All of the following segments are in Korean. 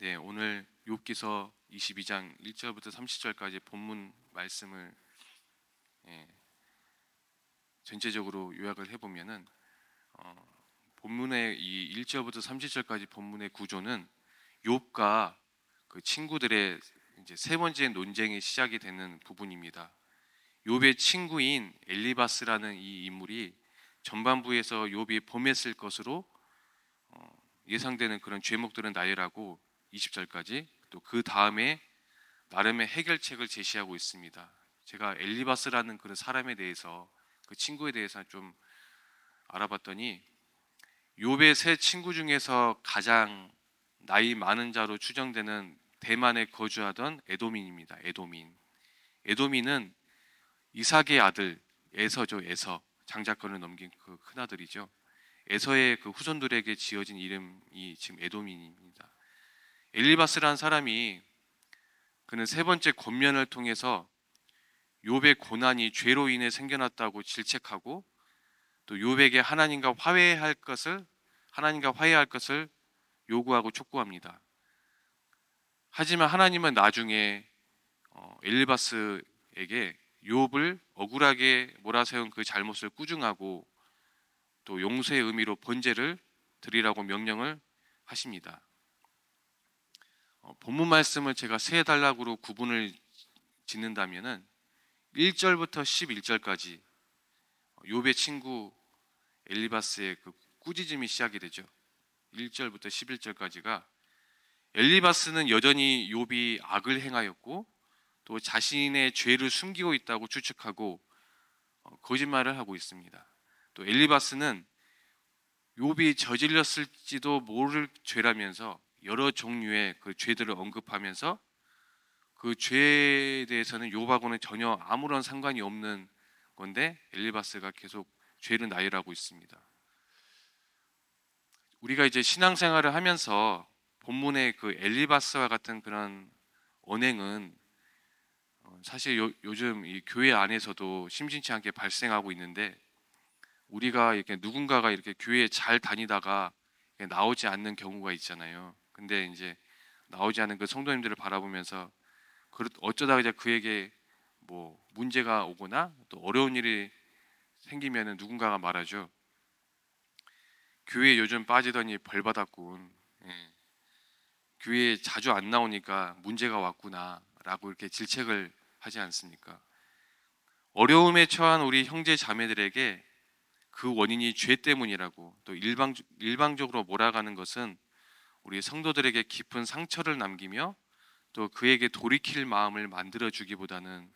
네, 오늘 욥기서 22장 1절부터 30절까지 본문 말씀을 예, 전체적으로 요약을 해보면은 본문의 이 1절부터 30절까지 본문의 구조는 욥과 그 친구들의 이제 세 번째 논쟁이 시작이 되는 부분입니다. 욥의 친구인 엘리바스라는 이 인물이 전반부에서 욥이 범했을 것으로 예상되는 그런 죄목들은 나열하고 20절까지 또 그 다음에 나름의 해결책을 제시하고 있습니다. 제가 엘리바스라는 그런 사람에 대해서 그 친구에 대해서 좀 알아봤더니 욥의 세 친구 중에서 가장 나이 많은 자로 추정되는 대만에 거주하던 에도민입니다. 에도민은 이삭의 아들 에서죠. 에서 장자권을 넘긴 그 큰아들이죠. 에서의 그 후손들에게 지어진 이름이 지금 에도민입니다. 엘리바스라는 사람이 그는 세 번째 권면을 통해서 욥의 고난이 죄로 인해 생겨났다고 질책하고 또 욥에게 하나님과 화해할 것을 요구하고 촉구합니다. 하지만 하나님은 나중에 엘리바스에게 욥을 억울하게 몰아세운 그 잘못을 꾸중하고 또 용서의 의미로 번제를 드리라고 명령을 하십니다. 본문 말씀을 제가 세 단락으로 구분을 짓는다면은 1절부터 11절까지 욥의 친구 엘리바스의 그 꾸짖음이 시작이 되죠. 1절부터 11절까지가 엘리바스는 여전히 욥이 악을 행하였고 또 자신의 죄를 숨기고 있다고 추측하고 거짓말을 하고 있습니다. 또 엘리바스는 욥이 저질렀을지도 모를 죄라면서 여러 종류의 그 죄들을 언급하면서 그 죄에 대해서는 욥하고는 전혀 아무런 상관이 없는 건데 엘리바스가 계속 죄를 나열하고 있습니다. 우리가 이제 신앙생활을 하면서 본문의 그 엘리바스와 같은 그런 언행은 사실 요즘 이 교회 안에서도 심심치 않게 발생하고 있는데 우리가 이렇게 누군가가 이렇게 교회에 잘 다니다가 나오지 않는 경우가 있잖아요. 근데 이제 나오지 않은 그 성도님들을 바라보면서 어쩌다가 이제 그에게 뭐 문제가 오거나 또 어려운 일이 생기면은 누군가가 말하죠. 교회 요즘 빠지더니 벌 받았군. 예. 교회에 자주 안 나오니까 문제가 왔구나라고 이렇게 질책을 하지 않습니까? 어려움에 처한 우리 형제 자매들에게 그 원인이 죄 때문이라고 또 일방적으로 몰아가는 것은 우리 성도들에게 깊은 상처를 남기며 또 그에게 돌이킬 마음을 만들어 주기보다는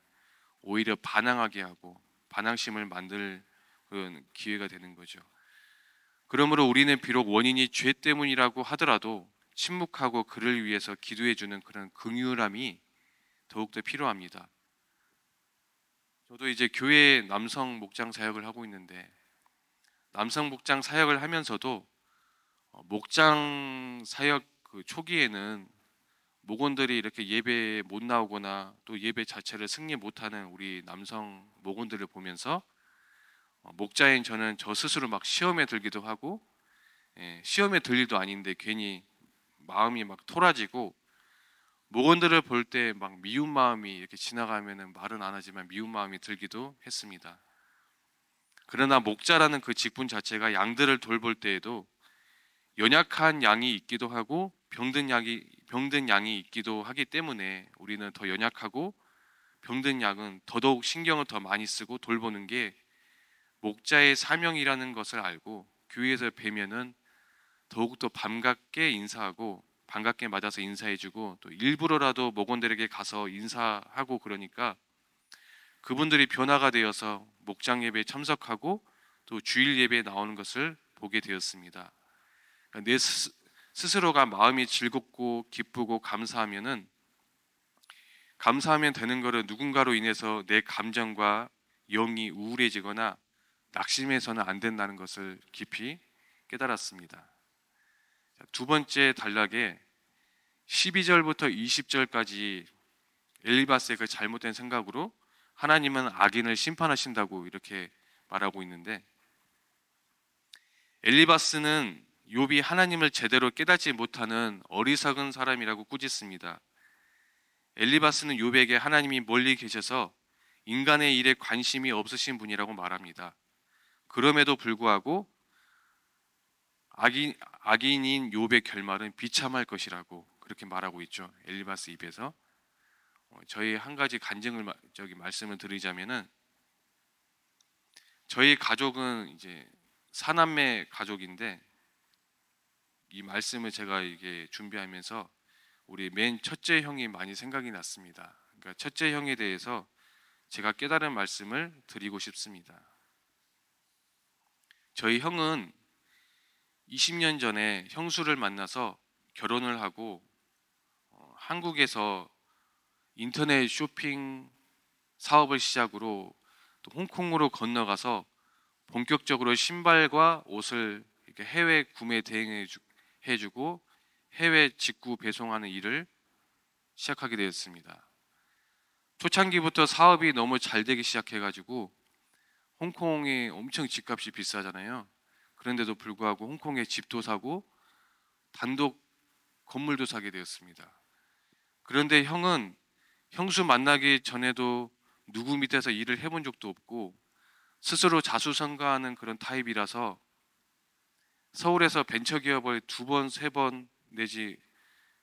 오히려 반항하게 하고 반항심을 만들 그런 기회가 되는 거죠. 그러므로 우리는 비록 원인이 죄 때문이라고 하더라도 침묵하고 그를 위해서 기도해 주는 그런 긍휼함이 더욱더 필요합니다. 저도 이제 교회 남성 목장 사역을 하고 있는데 남성 목장 사역을 하면서도 목장 사역 그 초기에는 목원들이 이렇게 예배에 못 나오거나 또 예배 자체를 승리 못하는 우리 남성 목원들을 보면서 목자인 저는 저 스스로 막 시험에 들기도 하고 시험에 들 일도 아닌데 괜히 마음이 막 토라지고 목원들을 볼 때 막 미운 마음이 이렇게 지나가면은 말은 안 하지만 미운 마음이 들기도 했습니다. 그러나 목자라는 그 직분 자체가 양들을 돌볼 때에도 연약한 양이 있기도 하고 병든 양이 있기도 하기 때문에 우리는 더 연약하고 병든 양은 더더욱 신경을 더 많이 쓰고 돌보는 게 목자의 사명이라는 것을 알고 교회에서 뵈면은 더욱더 반갑게 인사하고 반갑게 맞아서 인사해주고 또 일부러라도 목원들에게 가서 인사하고 그러니까 그분들이 변화가 되어서 목장 예배에 참석하고 또 주일 예배에 나오는 것을 보게 되었습니다. 내 스스로가 마음이 즐겁고 기쁘고 감사하면 되는 거를 누군가로 인해서 내 감정과 영이 우울해지거나 낙심해서는 안 된다는 것을 깊이 깨달았습니다. 두 번째 단락에 12절부터 20절까지 엘리바스의 그 잘못된 생각으로 하나님은 악인을 심판하신다고 이렇게 말하고 있는데 엘리바스는 욥이 하나님을 제대로 깨닫지 못하는 어리석은 사람이라고 꾸짖습니다. 엘리바스는 욥에게 하나님이 멀리 계셔서 인간의 일에 관심이 없으신 분이라고 말합니다. 그럼에도 불구하고 악인인 욥의 결말은 비참할 것이라고 그렇게 말하고 있죠. 엘리바스 입에서. 저희 한 가지 간증을 말씀을 드리자면은, 저희 가족은 이제 사남매 가족인데, 이 말씀을 제가 이게 준비하면서 우리 맨 첫째 형이 많이 생각이 났습니다. 그러니까 첫째 형에 대해서 제가 깨달은 말씀을 드리고 싶습니다. 저희 형은 20년 전에 형수를 만나서 결혼을 하고 한국에서 인터넷 쇼핑 사업을 시작으로 또 홍콩으로 건너가서 본격적으로 신발과 옷을 이렇게 해외 구매 대행해주고 해외 직구 배송하는 일을 시작하게 되었습니다. 초창기부터 사업이 너무 잘 되기 시작해가지고 홍콩이 엄청 집값이 비싸잖아요. 그런데도 불구하고 홍콩에 집도 사고 단독 건물도 사게 되었습니다. 그런데 형은 형수 만나기 전에도 누구 밑에서 일을 해본 적도 없고 스스로 자수성가하는 그런 타입이라서 서울에서 벤처기업을 2번, 3번 내지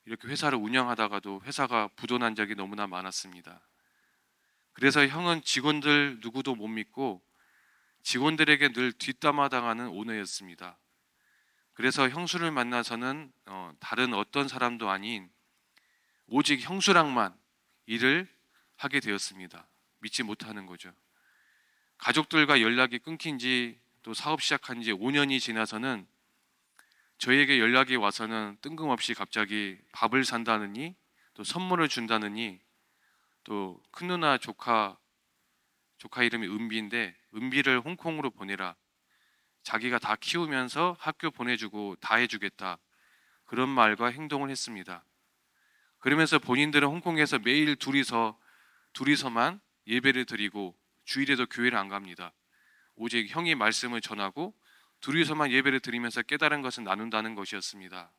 이렇게 회사를 운영하다가도 회사가 부도난 적이 너무나 많았습니다. 그래서 형은 직원들 누구도 못 믿고 직원들에게 늘 뒷담화당하는 오너였습니다. 그래서 형수를 만나서는 다른 어떤 사람도 아닌 오직 형수랑만 일을 하게 되었습니다. 믿지 못하는 거죠. 가족들과 연락이 끊긴 지 또 사업 시작한 지 5년이 지나서는 저희에게 연락이 와서는 뜬금없이 갑자기 밥을 산다느니 또 선물을 준다느니 또 큰누나 조카 이름이 은비인데 은비를 홍콩으로 보내라. 자기가 다 키우면서 학교 보내주고 다 해주겠다. 그런 말과 행동을 했습니다. 그러면서 본인들은 홍콩에서 매일 둘이서만 예배를 드리고 주일에도 교회를 안 갑니다. 오직 형이 말씀을 전하고 둘이서만 예배를 드리면서 깨달은 것을 나눈다는 것이었습니다.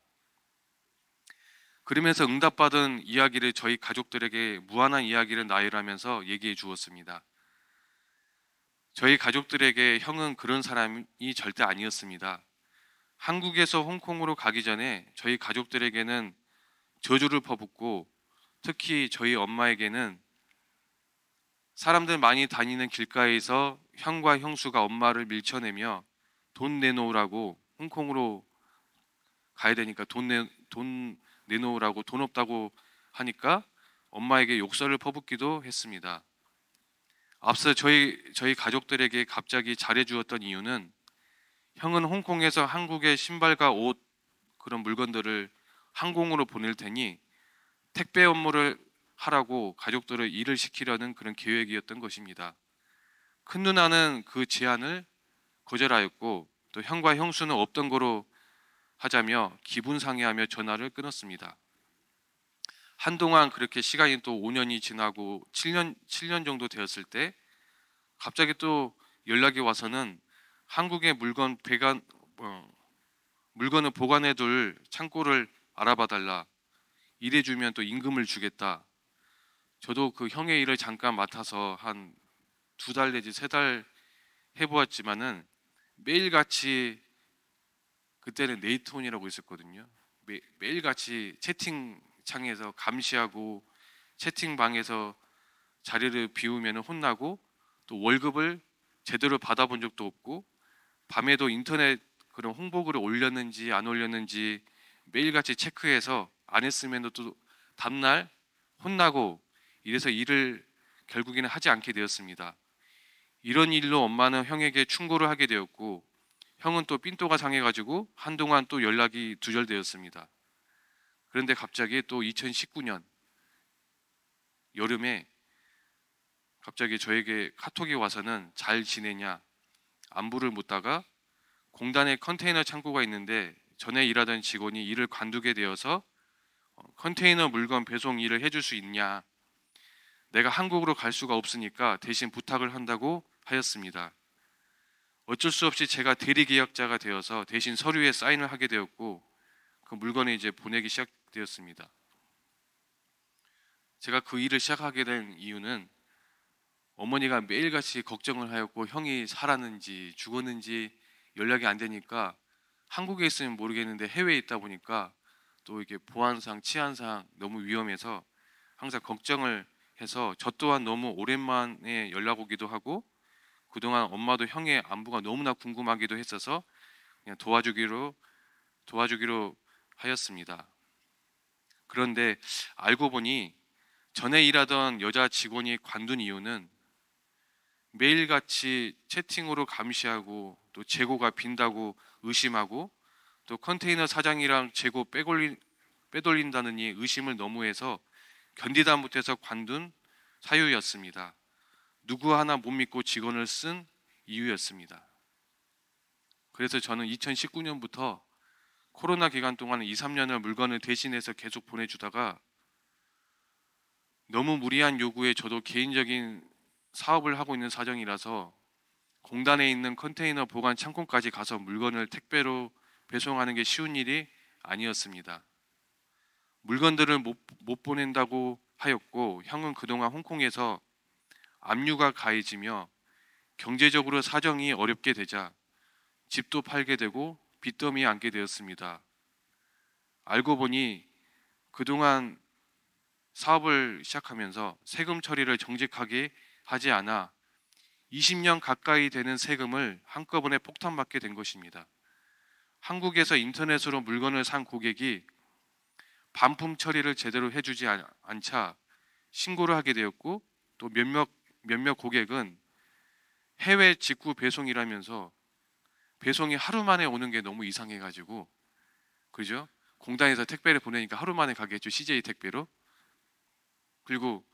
그러면서 응답받은 이야기를 저희 가족들에게 무한한 이야기를 나열하면서 얘기해 주었습니다. 저희 가족들에게 형은 그런 사람이 절대 아니었습니다. 한국에서 홍콩으로 가기 전에 저희 가족들에게는 저주를 퍼붓고 특히 저희 엄마에게는 사람들 많이 다니는 길가에서 형과 형수가 엄마를 밀쳐내며 돈 내놓으라고, 홍콩으로 가야 되니까 돈 내놓으라고, 돈 없다고 하니까 엄마에게 욕설을 퍼붓기도 했습니다. 앞서 저희 가족들에게 갑자기 잘해주었던 이유는 형은 홍콩에서 한국의 신발과 옷 그런 물건들을 항공으로 보낼 테니 택배 업무를 하라고 가족들을 일을 시키려는 그런 계획이었던 것입니다. 큰 누나는 그 제안을 거절하였고 또 형과 형수는 없던 거로 하자며 기분 상해하며 전화를 끊었습니다. 한동안 그렇게 시간이 또 5년이 지나고 7년 정도 되었을 때 갑자기 또 연락이 와서는 한국의 물건을 보관해둘 창고를 알아봐 달라. 일해주면 또 임금을 주겠다. 저도 그 형의 일을 잠깐 맡아서 한 2달 내지 3달 해보았지만은 매일같이, 그때는 네이트온이라고 있었거든요. 매일같이 채팅창에서 감시하고 채팅방에서 자리를 비우면 혼나고 또 월급을 제대로 받아본 적도 없고 밤에도 인터넷 그런 홍보글을 올렸는지 안 올렸는지 매일같이 체크해서 안 했으면 또 다음날 혼나고 이래서 일을 결국에는 하지 않게 되었습니다. 이런 일로 엄마는 형에게 충고를 하게 되었고 형은 또 삔또가 상해가지고 한동안 또 연락이 두절되었습니다. 그런데 갑자기 또 2019년 여름에 갑자기 저에게 카톡이 와서는 잘 지내냐 안부를 묻다가 공단에 컨테이너 창고가 있는데 전에 일하던 직원이 일을 관두게 되어서 컨테이너 물건 배송 일을 해줄 수 있냐, 내가 한국으로 갈 수가 없으니까 대신 부탁을 한다고 하였습니다. 어쩔 수 없이 제가 대리계약자가 되어서 대신 서류에 사인을 하게 되었고 그 물건을 이제 보내기 시작되었습니다. 제가 그 일을 시작하게 된 이유는 어머니가 매일같이 걱정을 하였고 형이 살았는지 죽었는지 연락이 안 되니까 한국에 있으면 모르겠는데 해외에 있다 보니까 또 이게 보안상 치안상 너무 위험해서 항상 걱정을 해서 저 또한 너무 오랜만에 연락 오기도 하고 그동안 엄마도 형의 안부가 너무나 궁금하기도 했어서 그냥 도와주기로 하였습니다. 그런데 알고 보니 전에 일하던 여자 직원이 관둔 이유는 매일같이 채팅으로 감시하고 또 재고가 빈다고 의심하고 또 컨테이너 사장이랑 재고 빼돌린다느니 의심을 너무 해서 견디다 못해서 관둔 사유였습니다. 누구 하나 못 믿고 직원을 쓴 이유였습니다. 그래서 저는 2019년부터 코로나 기간 동안 2, 3년을 물건을 대신해서 계속 보내주다가 너무 무리한 요구에 저도 개인적인 사업을 하고 있는 사정이라서 공단에 있는 컨테이너 보관 창고까지 가서 물건을 택배로 배송하는 게 쉬운 일이 아니었습니다. 물건들을 못 보낸다고 하였고 형은 그동안 홍콩에서 압류가 가해지며 경제적으로 사정이 어렵게 되자 집도 팔게 되고 빚더미에 앉게 되었습니다. 알고 보니 그동안 사업을 시작하면서 세금 처리를 정직하게 하지 않아 20년 가까이 되는 세금을 한꺼번에 폭탄받게 된 것입니다. 한국에서 인터넷으로 물건을 산 고객이 반품 처리를 제대로 해주지 않자 신고를 하게 되었고 또 몇몇 고객은 해외 직구 배송이라면서 배송이 하루 만에 오는 게 너무 이상해가지고 그죠? 공단에서 택배를 보내니까 하루 만에 가게 했죠. CJ 택배로. 그리고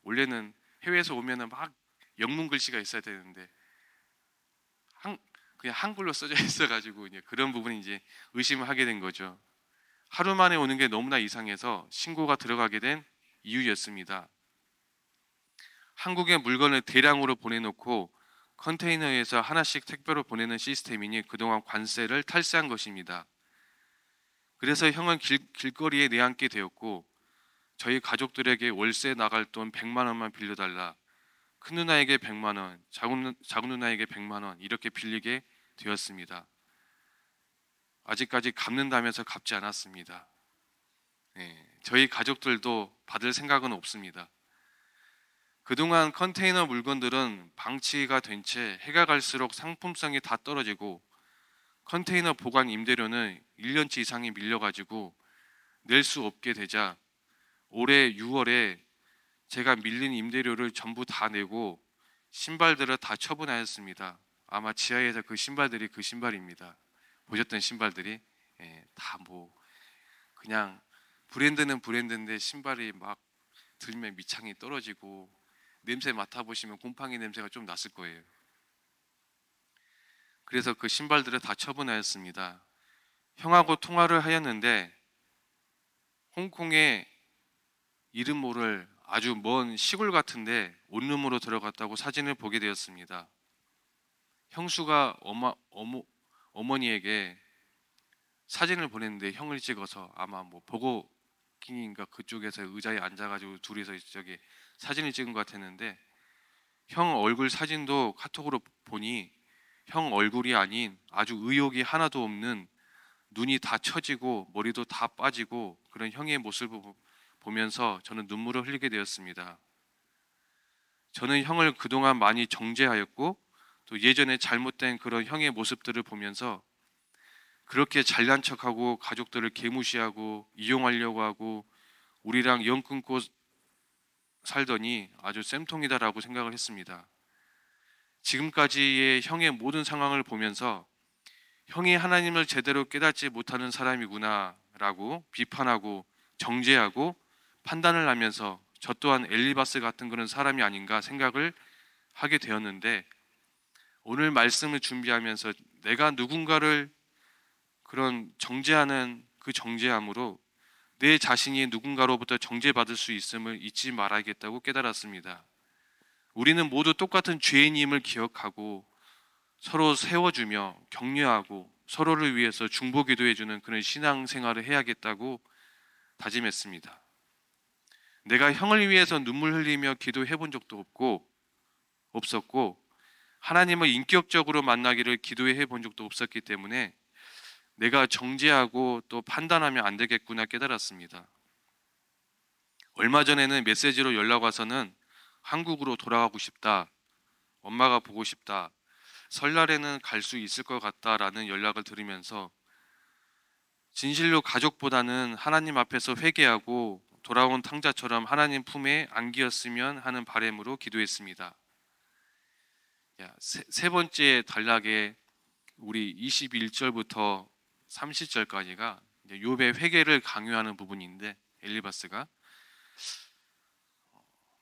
원래는 해외에서 오면은 막 영문 글씨가 있어야 되는데 그냥 한글로 써져 있어가지고 이제 그런 부분이 이제 의심을 하게 된 거죠. 하루 만에 오는 게 너무나 이상해서 신고가 들어가게 된 이유였습니다. 한국에 물건을 대량으로 보내놓고 컨테이너에서 하나씩 택배로 보내는 시스템이니 그동안 관세를 탈세한 것입니다. 그래서 형은 길거리에 내앉게 되었고 저희 가족들에게 월세 나갈 돈 100만 원만 빌려달라. 큰 누나에게 100만 원, 작은 누나에게 100만 원 이렇게 빌리게 되었습니다. 아직까지 갚는다면서 갚지 않았습니다. 저희 가족들도 받을 생각은 없습니다. 그동안 컨테이너 물건들은 방치가 된 채 해가 갈수록 상품성이 다 떨어지고 컨테이너 보관 임대료는 1년치 이상이 밀려가지고 낼 수 없게 되자 올해 6월에 제가 밀린 임대료를 전부 다 내고 신발들을 다 처분하였습니다. 아마 지하에서 그 신발들이 그 신발입니다. 보셨던 신발들이 다 뭐 그냥 브랜드는 브랜드인데 신발이 막 들면 밑창이 떨어지고 냄새 맡아보시면 곰팡이 냄새가 좀 났을 거예요. 그래서 그 신발들을 다 처분하였습니다. 형하고 통화를 하였는데 홍콩에 이름 모를 아주 먼 시골 같은데 원룸으로 들어갔다고 사진을 보게 되었습니다. 형수가 어머니에게 사진을 보냈는데 형을 찍어서 아마 뭐 버거킹인가 그쪽에서 의자에 앉아가지고 둘이서 저기 사진을 찍은 것 같았는데 형 얼굴 사진도 카톡으로 보니 형 얼굴이 아닌 아주 의욕이 하나도 없는 눈이 다 처지고 머리도 다 빠지고 그런 형의 모습을 보면서 저는 눈물을 흘리게 되었습니다. 저는 형을 그동안 많이 정죄하였고 또 예전에 잘못된 그런 형의 모습들을 보면서 그렇게 잘난 척하고 가족들을 개무시하고 이용하려고 하고 우리랑 연 끊고 살더니 아주 쌤통이다라고 생각을 했습니다. 지금까지의 형의 모든 상황을 보면서 형이 하나님을 제대로 깨닫지 못하는 사람이구나라고 비판하고 정죄하고 판단을 하면서 저 또한 엘리바스 같은 그런 사람이 아닌가 생각을 하게 되었는데 오늘 말씀을 준비하면서 내가 누군가를 그런 정죄하는 그 정죄함으로 내 자신이 누군가로부터 정죄받을 수 있음을 잊지 말아야겠다고 깨달았습니다. 우리는 모두 똑같은 죄인임을 기억하고 서로 세워주며 격려하고 서로를 위해서 중보 기도해주는 그런 신앙생활을 해야겠다고 다짐했습니다. 내가 형을 위해서 눈물 흘리며 기도해 본 적도 없었고 하나님을 인격적으로 만나기를 기도해 본 적도 없었기 때문에 내가 정죄하고 또 판단하면 안 되겠구나 깨달았습니다. 얼마 전에는 메시지로 연락 와서는 한국으로 돌아가고 싶다, 엄마가 보고 싶다, 설날에는 갈 수 있을 것 같다라는 연락을 들으면서 진실로 가족보다는 하나님 앞에서 회개하고 돌아온 탕자처럼 하나님 품에 안기었으면 하는 바람으로 기도했습니다. 세 번째 단락에 우리 21절부터 30절까지가 욥의 회개를 강요하는 부분인데, 엘리바스가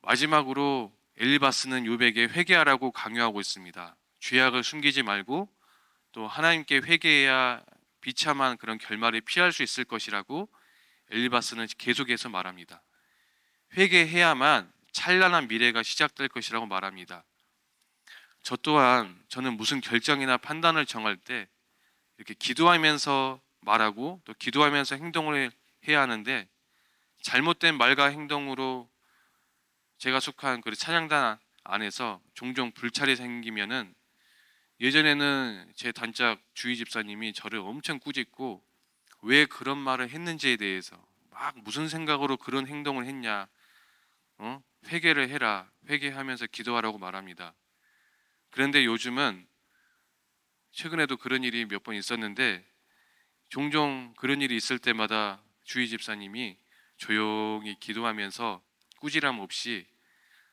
마지막으로 엘리바스는 욥에게 회개하라고 강요하고 있습니다. 죄악을 숨기지 말고 또 하나님께 회개해야 비참한 그런 결말을 피할 수 있을 것이라고 엘리바스는 계속해서 말합니다. 회개해야만 찬란한 미래가 시작될 것이라고 말합니다. 저 또한 저는 무슨 결정이나 판단을 정할 때 이렇게 기도하면서 말하고 또 기도하면서 행동을 해야 하는데, 잘못된 말과 행동으로 제가 속한 그 찬양단 안에서 종종 불찰이 생기면은, 예전에는 제 단짝 주희 집사님이 저를 엄청 꾸짖고 왜 그런 말을 했는지에 대해서 막 무슨 생각으로 그런 행동을 했냐, 회개를 해라, 회개하면서 기도하라고 말합니다. 그런데 요즘은 최근에도 그런 일이 몇 번 있었는데, 종종 그런 일이 있을 때마다 주희 집사님이 조용히 기도하면서 꾸지람 없이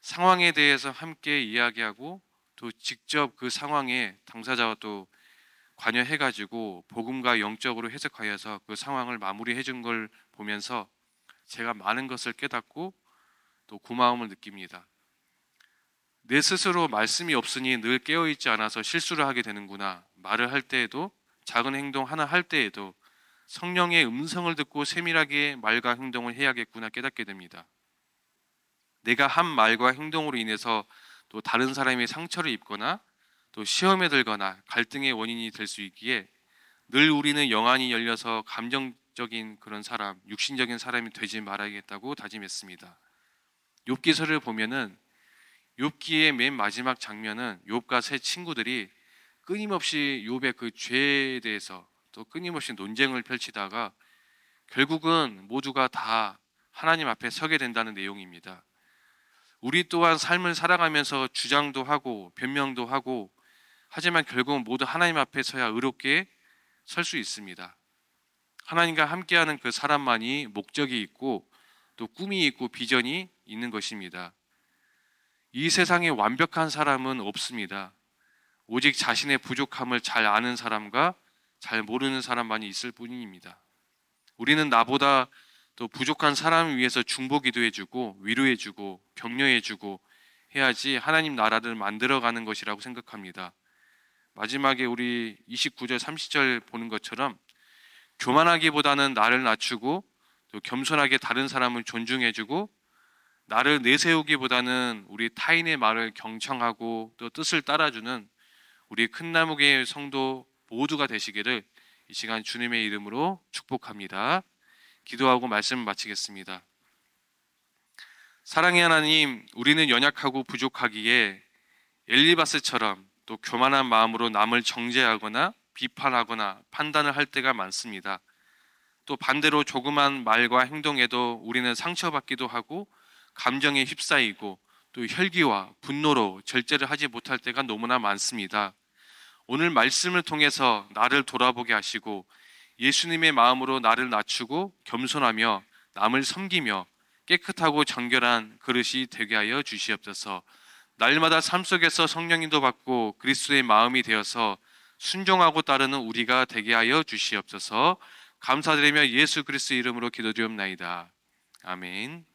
상황에 대해서 함께 이야기하고 또 직접 그 상황에 당사자와 또 관여해가지고 복음과 영적으로 해석하여서 그 상황을 마무리해 준 걸 보면서 제가 많은 것을 깨닫고 또 고마움을 느낍니다. 내 스스로 말씀이 없으니 늘 깨어있지 않아서 실수를 하게 되는구나. 말을 할 때에도, 작은 행동 하나 할 때에도 성령의 음성을 듣고 세밀하게 말과 행동을 해야겠구나 깨닫게 됩니다. 내가 한 말과 행동으로 인해서 또 다른 사람이 상처를 입거나 또 시험에 들거나 갈등의 원인이 될 수 있기에 늘 우리는 영안이 열려서 감정적인 그런 사람, 육신적인 사람이 되지 말아야겠다고 다짐했습니다. 욥기서를 보면은 욥기의 맨 마지막 장면은 욥과 세 친구들이 끊임없이 욥의 그 죄에 대해서 또 끊임없이 논쟁을 펼치다가 결국은 모두가 다 하나님 앞에 서게 된다는 내용입니다. 우리 또한 삶을 살아가면서 주장도 하고 변명도 하고 하지만 결국은 모두 하나님 앞에 서야 의롭게 설 수 있습니다. 하나님과 함께하는 그 사람만이 목적이 있고 또 꿈이 있고 비전이 있는 것입니다. 이 세상에 완벽한 사람은 없습니다. 오직 자신의 부족함을 잘 아는 사람과 잘 모르는 사람만이 있을 뿐입니다. 우리는 나보다 또 부족한 사람을 위해서 중보 기도해주고 위로해주고 격려해주고 해야지 하나님 나라를 만들어가는 것이라고 생각합니다. 마지막에 우리 29절 30절 보는 것처럼 교만하기보다는 나를 낮추고 또 겸손하게 다른 사람을 존중해주고 나를 내세우기보다는 우리 타인의 말을 경청하고 또 뜻을 따라주는 우리 큰나무교회 성도 모두가 되시기를 이 시간 주님의 이름으로 축복합니다. 기도하고 말씀을 마치겠습니다. 사랑의 하나님, 우리는 연약하고 부족하기에 엘리바스처럼 또 교만한 마음으로 남을 정죄하거나 비판하거나 판단을 할 때가 많습니다. 또 반대로 조그만 말과 행동에도 우리는 상처받기도 하고 감정에 휩싸이고 또 혈기와 분노로 절제를 하지 못할 때가 너무나 많습니다. 오늘 말씀을 통해서 나를 돌아보게 하시고 예수님의 마음으로 나를 낮추고 겸손하며 남을 섬기며 깨끗하고 정결한 그릇이 되게 하여 주시옵소서. 날마다 삶 속에서 성령님도 받고 그리스도의 마음이 되어서 순종하고 따르는 우리가 되게 하여 주시옵소서. 감사드리며 예수 그리스도 이름으로 기도드리옵나이다. 아멘.